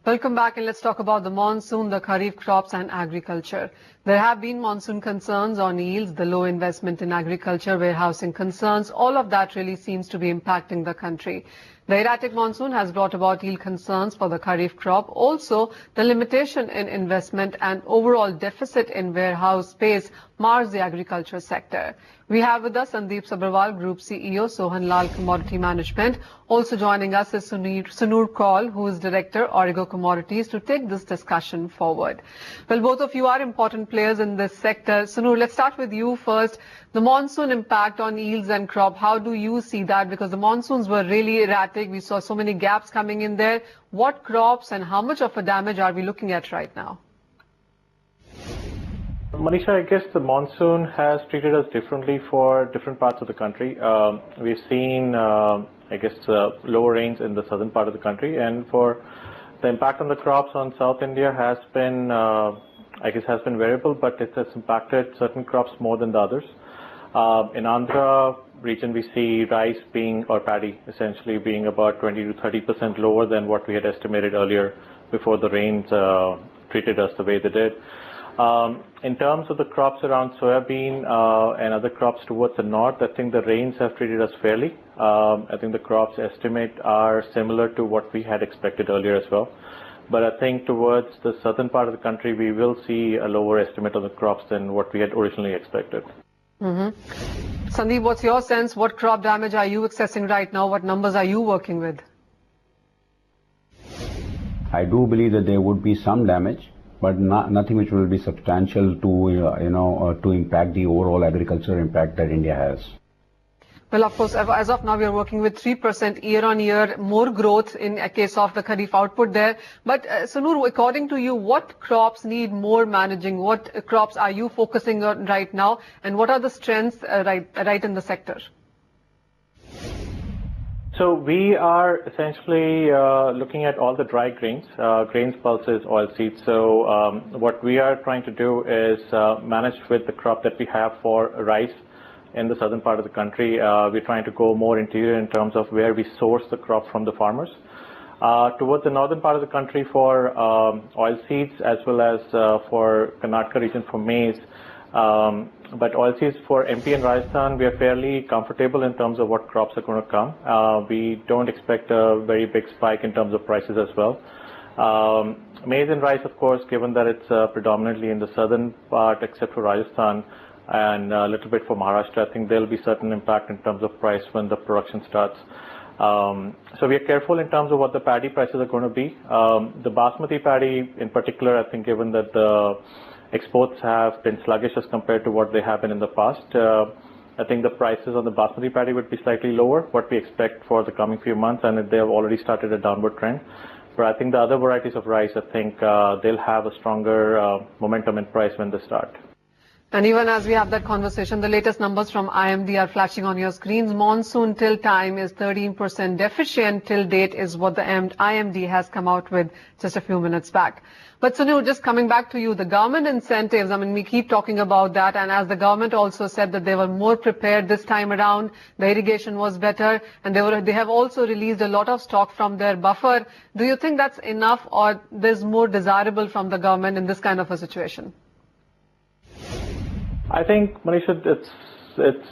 Welcome back, and let's talk about the monsoon, the kharif crops and agriculture. There have been monsoon concerns on yields, the low investment in agriculture, warehousing concerns. All of that really seems to be impacting the country. The erratic monsoon has brought about yield concerns for the kharif crop. Also, the limitation in investment and overall deficit in warehouse space mars the agriculture sector. We have with us Sandeep Sabharwal, Group CEO, Origo Commodity Management. Also joining us is Mr.Sunoor Kaul, who is Director, Origo Commodities, to take this discussion forward. Well, both of you are important players in this sector. Sunoor, let's start with you first. The monsoon impact on yields and crop, how do you see that? Because the monsoons were really erratic. We saw so many gaps coming in there. What crops and how much of a damage are we looking at right now? Manisha, I guess the monsoon has treated us differently for different parts of the country. We've seen, lower rains in the southern part of the country, and for the impact on the crops on South India has been, has been variable, but it has impacted certain crops more than the others. In Andhra region, we see rice or paddy essentially being about 20 to 30% lower than what we had estimated earlier before the rains treated us the way they did. In terms of the crops around soybean and other crops towards the north, I think the rains have treated us fairly. I think the crops estimate are similar to what we had expected earlier as well. But I think towards the southern part of the country, we will see a lower estimate of the crops than what we had originally expected. Sandeep, what's your sense? What crop damage are you assessing right now? What numbers are you working with? I do believe that there would be some damage, but nothing which will be substantial to to impact the overall agricultural impact that India has. Well, of course, as of now, we are working with 3% year-on-year, more growth in a case of the kharif output there. But Sunoor, according to you, what crops need more managing? What crops are you focusing on right now? And what are the strengths right in the sector? So we are essentially looking at all the dry grains, pulses, oilseeds. So what we are trying to do is manage with the crop that we have for rice in the southern part of the country. We're trying to go more interior in terms of where we source the crop from the farmers. Towards the northern part of the country for oilseeds, as well as for Karnataka region for maize. But oilseeds for MP and Rajasthan, we are fairly comfortable in terms of what crops are going to come. We don't expect a very big spike in terms of prices as well. Maize and rice, of course, given that it's predominantly in the southern part, except for Rajasthan, and a little bit for Maharashtra, I think there'll be certain impact in terms of price when the production starts. So we are careful in terms of what the paddy prices are going to be. The basmati paddy in particular, I think given that the exports have been sluggish as compared to what they have been in the past, I think the prices on the basmati paddy would be slightly lower, what we expect for the coming few months, and they have already started a downward trend. But I think the other varieties of rice, I think they'll have a stronger momentum in price when they start. And even as we have that conversation, the latest numbers from IMD are flashing on your screens. Monsoon till time is 13% deficient till date is what the IMD has come out with just a few minutes back. But Sunoor, just coming back to you, the government incentives, I mean, we keep talking about that. And as the government also said that they were more prepared this time around, the irrigation was better, and they have also released a lot of stock from their buffer. Do you think that's enough, or there's more desirable from the government in this kind of a situation? I think, Manisha,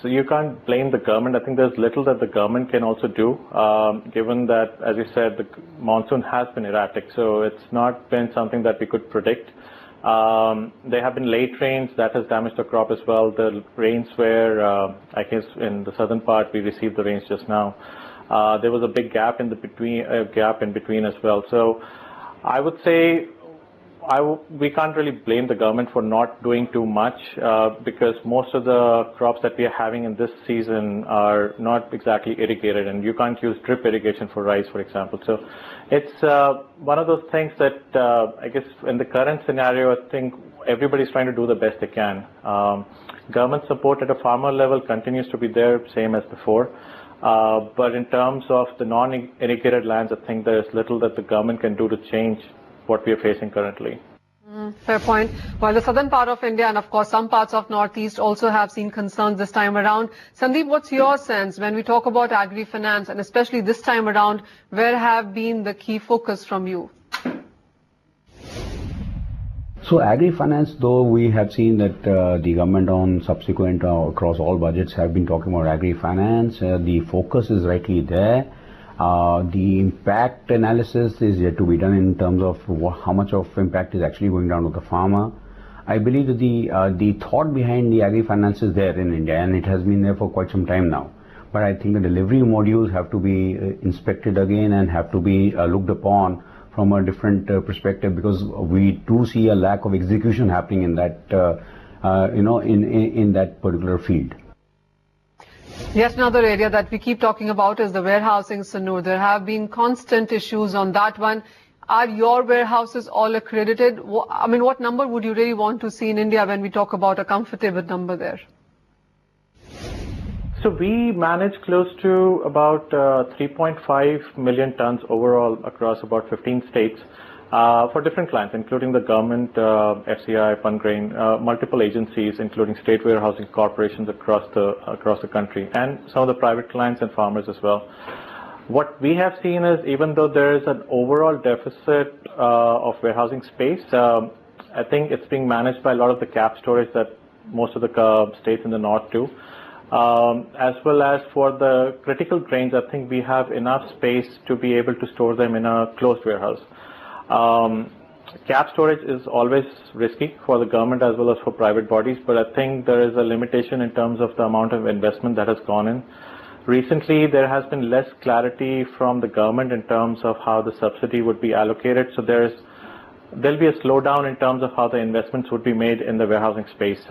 you can't blame the government. I think there's little that the government can also do, given that, as you said, the monsoon has been erratic. So it's not been something that we could predict. There have been late rains that has damaged the crop as well. The rains were, in the southern part, we received the rains just now. There was a big gap in between as well. So I would say we can't really blame the government for not doing too much because most of the crops that we are having in this season are not exactly irrigated, and you can't use drip irrigation for rice, for example. So it's one of those things that I guess in the current scenario, I think everybody's trying to do the best they can. Government support at a farmer level continues to be there, same as before. But in terms of the non-irrigated lands, I think there's little that the government can do to change what we are facing currently. Fair point. While the southern part of India and of course some parts of Northeast also have seen concerns this time around. Sandeep, what's your sense when we talk about agri-finance and especially this time around, where have been the key focus from you? So agri-finance, though we have seen that the government on subsequent across all budgets have been talking about agri-finance, the focus is rightly there. The impact analysis is yet to be done in terms of how much of impact is actually going down to the farmer. I believe that the thought behind the agri-finance is there in India, and it has been there for quite some time now. But I think the delivery modules have to be inspected again and have to be looked upon from a different perspective, because we do see a lack of execution happening in that, in that particular field. Yes, another area that we keep talking about is the warehousing, Sunoor. There have been constant issues on that one. Are your warehouses all accredited? I mean, what number would you really want to see in India when we talk about a comfortable number there? So we manage close to about 3.5 million tons overall across about 15 states for different clients, including the government, FCI, Pungrain, multiple agencies, including state warehousing corporations across the country, and some of the private clients and farmers as well. What we have seen is, even though there is an overall deficit of warehousing space, I think it's being managed by a lot of the cap storage that most of the states in the north do. As well as for the critical grains, I think we have enough space to be able to store them in a closed warehouse. Cap storage is always risky for the government as well as for private bodies, but I think there is a limitation in terms of the amount of investment that has gone in. Recently, there has been less clarity from the government in terms of how the subsidy would be allocated, so there'll be a slowdown in terms of how the investments would be made in the warehousing space.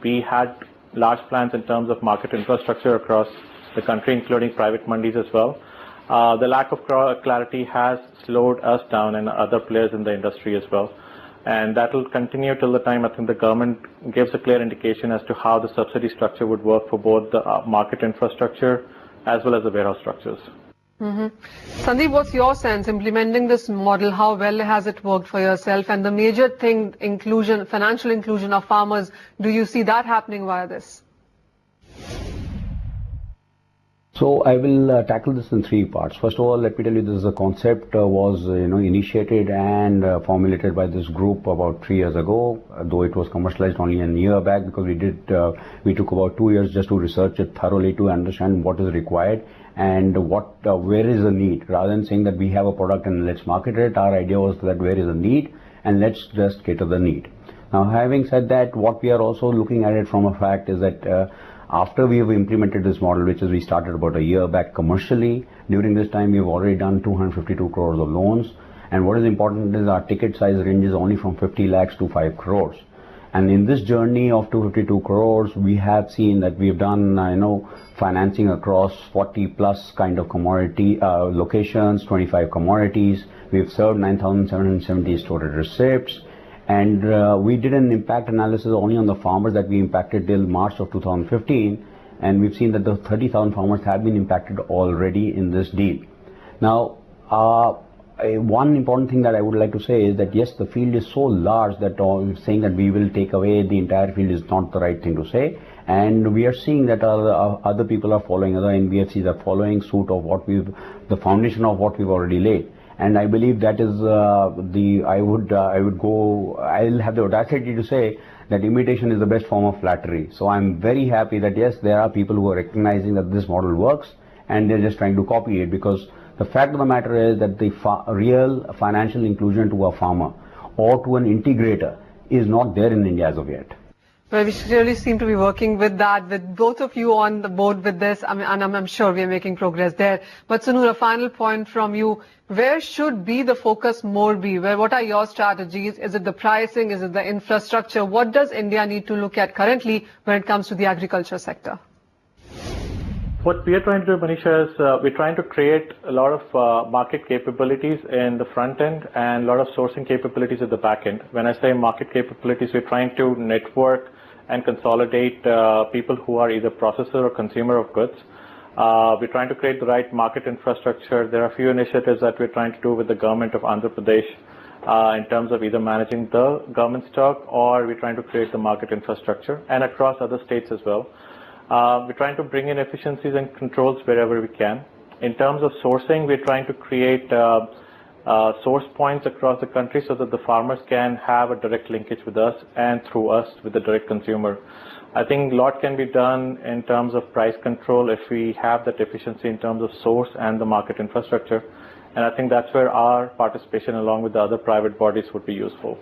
We had large plans in terms of market infrastructure across the country, including private mandis as well. The lack of clarity has slowed us down and other players in the industry as well. And that will continue till the time I think the government gives a clear indication as to how the subsidy structure would work for both the market infrastructure as well as the warehouse structures. Sandeep, what's your sense implementing this model? How well has it worked for yourself? And the major thing, inclusion, financial inclusion of farmers, do you see that happening via this? So I will tackle this in three parts. First of all, let me tell you, this is a concept was initiated and formulated by this group about 3 years ago, though it was commercialized only a year back, because we took about 2 years just to research it thoroughly to understand what is required and where is the need. Rather than saying that we have a product and let's market it, our idea was that where is the need and let's just cater the need. Now, having said that, what we are also looking at it from a fact is that after we have implemented this model, which is we started about a year back commercially, during this time we have already done 252 crores of loans. And what is important is our ticket size ranges only from 50 lakhs to 5 crores. And in this journey of 252 crores, we have seen that we have done, financing across 40 plus kind of commodity locations, 25 commodities. We have served 9,770 storage receipts. And we did an impact analysis only on the farmers that we impacted till March of 2015. And we've seen that the 30,000 farmers have been impacted already in this deal. Now, one important thing that I would like to say is that, yes, the field is so large that saying that we will take away the entire field is not the right thing to say. And we are seeing that other people are following, other NBFCs are following suit of the foundation of what we've already laid. And I believe that is I'll have the audacity to say that imitation is the best form of flattery. So I'm very happy that, yes, there are people who are recognizing that this model works and they're just trying to copy it, because the fact of the matter is that the real financial inclusion to a farmer or to an integrator is not there in India as of yet. Well, we really seem to be working with that, with both of you on the board with this. I mean, and I'm sure we are making progress there. But Sunoor, a final point from you. Where should be the focus more be? What are your strategies? Is it the pricing? Is it the infrastructure? What does India need to look at currently when it comes to the agriculture sector? What we are trying to do, Manisha, is we're trying to create a lot of market capabilities in the front end and a lot of sourcing capabilities at the back end. When I say market capabilities, we're trying to network and consolidate people who are either processor or consumer of goods. We're trying to create the right market infrastructure. There are a few initiatives that we're trying to do with the government of Andhra Pradesh in terms of either managing the government stock, or we're trying to create the market infrastructure, and across other states as well. We're trying to bring in efficiencies and controls wherever we can. In terms of sourcing, we're trying to create source points across the country so that the farmers can have a direct linkage with us and through us with the direct consumer. I think a lot can be done in terms of price control if we have that efficiency in terms of source and the market infrastructure. And I think that's where our participation along with the other private bodies would be useful.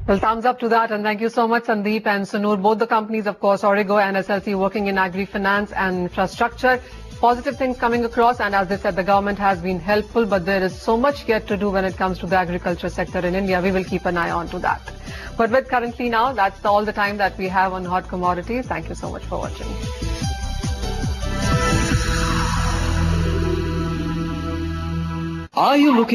Well, thumbs up to that, and thank you so much, Sandeep and Sunoor. Both the companies, of course, Origo and SLC, working in agri-finance and infrastructure. Positive things coming across, and as they said, the government has been helpful, but there is so much yet to do when it comes to the agriculture sector in India. We will keep an eye on to that. But with currently now, that's all the time that we have on Hot Commodities. Thank you so much for watching. Are you looking